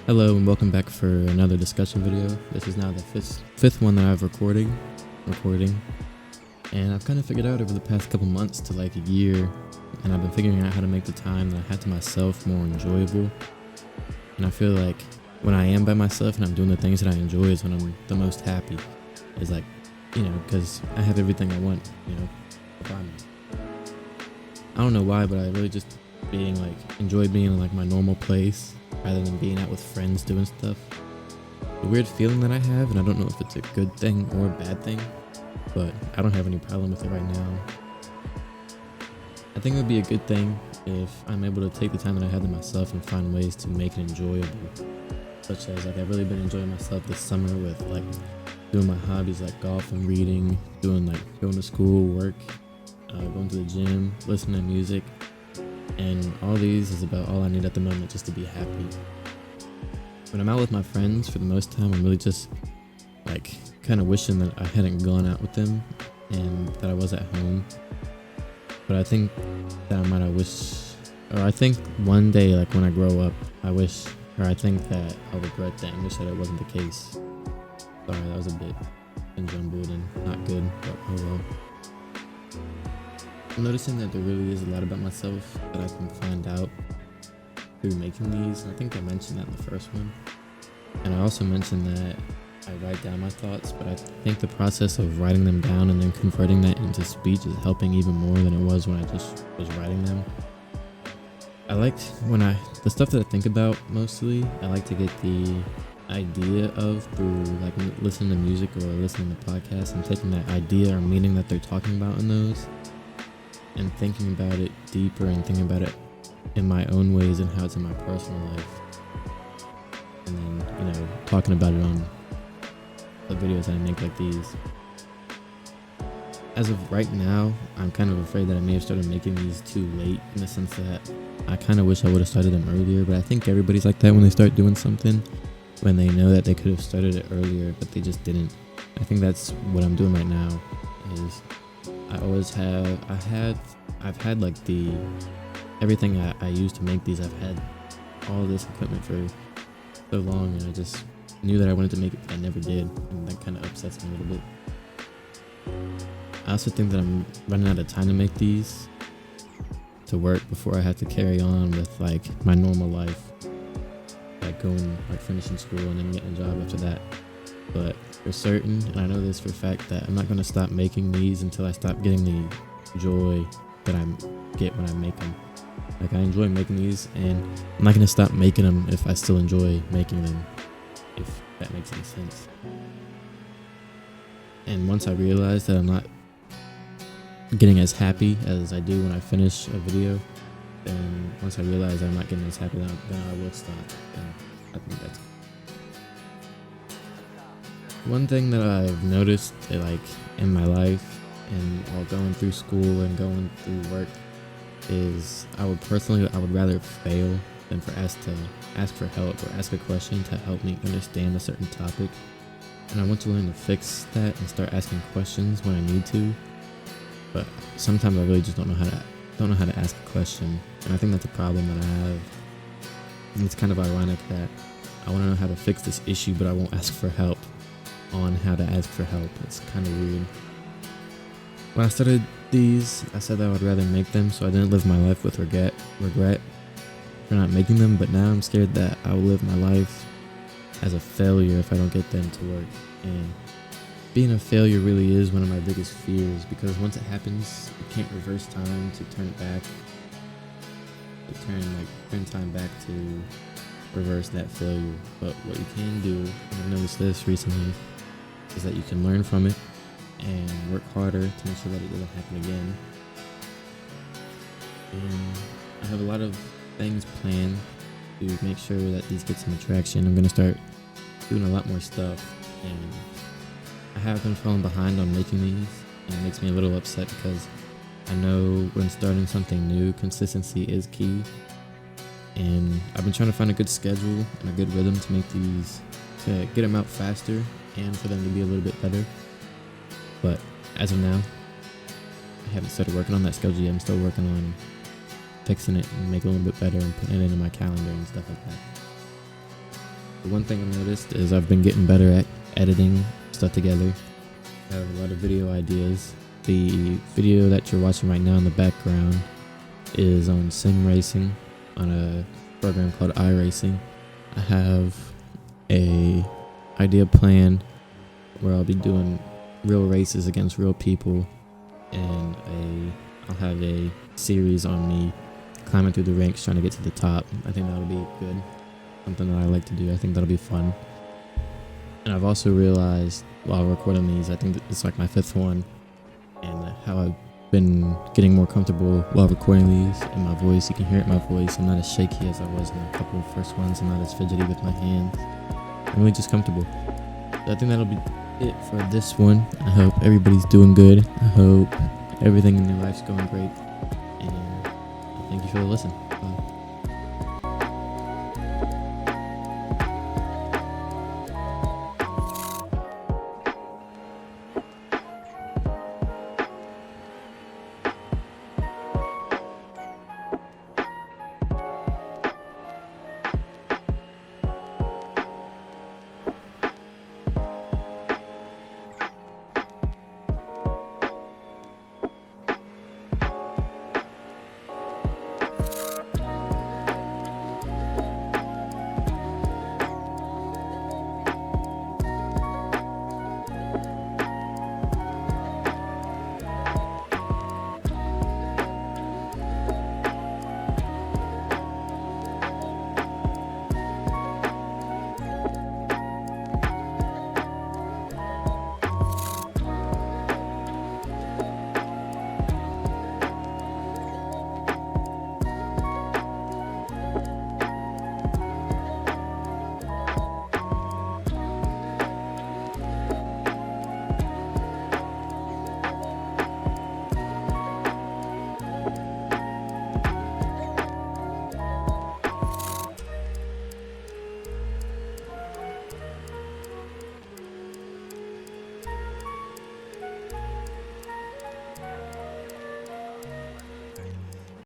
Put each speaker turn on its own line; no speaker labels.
Hello and welcome back for another discussion video. This is now the fifth one that I've recording, and I've kind of figured out over the past couple months to like a year, and I've been figuring out how to make the time that I had to myself more enjoyable. And I feel like when I am by myself and I'm doing the things that I enjoy is when I'm the most happy. It's like, because I have everything I want, I don't know why, but I really just enjoy being in like my normal place rather than being out with friends doing stuff. The weird feeling that I have, and I don't know if it's a good thing or a bad thing, but I don't have any problem with it right now. I think it would be a good thing if I'm able to take the time that I have to myself and find ways to make it enjoyable. Such as I've really been enjoying myself this summer with doing my hobbies like golf and reading, going to school, work, going to the gym, listening to music. And all these is about all I need at the moment just to be happy. When I'm out with my friends, for the most time, I'm really just kind of wishing that I hadn't gone out with them and that I was at home. But I think that I think one day, when I grow up, I think that I'll regret that and wish that it wasn't the case. Sorry, that was a bit jumbled and not good, but oh well. I'm noticing that there really is a lot about myself that I can find out through making these. I think I mentioned that in the first one. And I also mentioned that I write down my thoughts, but I think the process of writing them down and then converting that into speech is helping even more than it was when I just was writing them. I liked the stuff that I think about mostly, I like to get the idea of through listening to music or listening to podcasts and taking that idea or meaning that they're talking about in those and thinking about it deeper and thinking about it in my own ways and how it's in my personal life. And then, talking about it on the videos that I make like these. As of right now, I'm kind of afraid that I may have started making these too late in the sense that I kind of wish I would have started them earlier, but I think everybody's like that when they start doing something, when they know that they could have started it earlier, but they just didn't. I think that's what I'm doing right now is I've had everything I use to make these. I've had all this equipment for so long, and I just knew that I wanted to make it, but I never did, and that kind of upsets me a little bit. I also think that I'm running out of time to make these to work before I have to carry on with my normal life, finishing school and then getting a job after that. But for certain, and I know this for a fact, that I'm not going to stop making these until I stop getting the joy that I get when I make them. I enjoy making these, and I'm not going to stop making them if I still enjoy making them, if that makes any sense. And once I realize that I'm not getting as happy as I do when I finish a video, then once I realize I'm not getting as happy, then I will stop. And I think that's one thing that I've noticed in my life and while going through school and going through work is I would rather fail than for ask for help or ask a question to help me understand a certain topic. And I want to learn to fix that and start asking questions when I need to. But sometimes I really just don't know how to ask a question, and I think that's a problem that I have. And it's kind of ironic that I want to know how to fix this issue, but I won't ask for help on how to ask for help. It's kind of weird. When I started these, I said that I would rather make them so I didn't live my life with regret for not making them, but now I'm scared that I will live my life as a failure if I don't get them to work. And being a failure really is one of my biggest fears, because once it happens, you can't reverse time to turn it back, to turn time back to reverse that failure. But what you can do, and I've noticed this recently, is that you can learn from it and work harder to make sure that it doesn't happen again. And I have a lot of things planned to make sure that these get some traction. I'm going to start doing a lot more stuff, and I have been falling behind on making these, and it makes me a little upset because I know when starting something new, consistency is key. And I've been trying to find a good schedule and a good rhythm to make these, to get them out faster and for them to be a little bit better. But as of now, I haven't started working on that schedule yet. I'm still working on fixing it and make it a little bit better and putting it into my calendar and stuff like that. The one thing I noticed is I've been getting better at editing stuff together. I have a lot of video ideas. The video that you're watching right now in the background is on sim racing on a program called iRacing. I have a idea plan where I'll be doing real races against real people, and I'll have a series on me climbing through the ranks trying to get to the top. I think that'll be good. Something that I like to do. I think that'll be fun. And I've also realized while recording these, I think that it's like my 5th one, and how I've been getting more comfortable while recording these in my voice. You can hear it in my voice. I'm not as shaky as I was in a couple of first ones. I'm not as fidgety with my hands. I'm really just comfortable. So I think that'll be it for this one. I hope everybody's doing good. I hope everything in their life's going great. And thank you for the listen. Bye.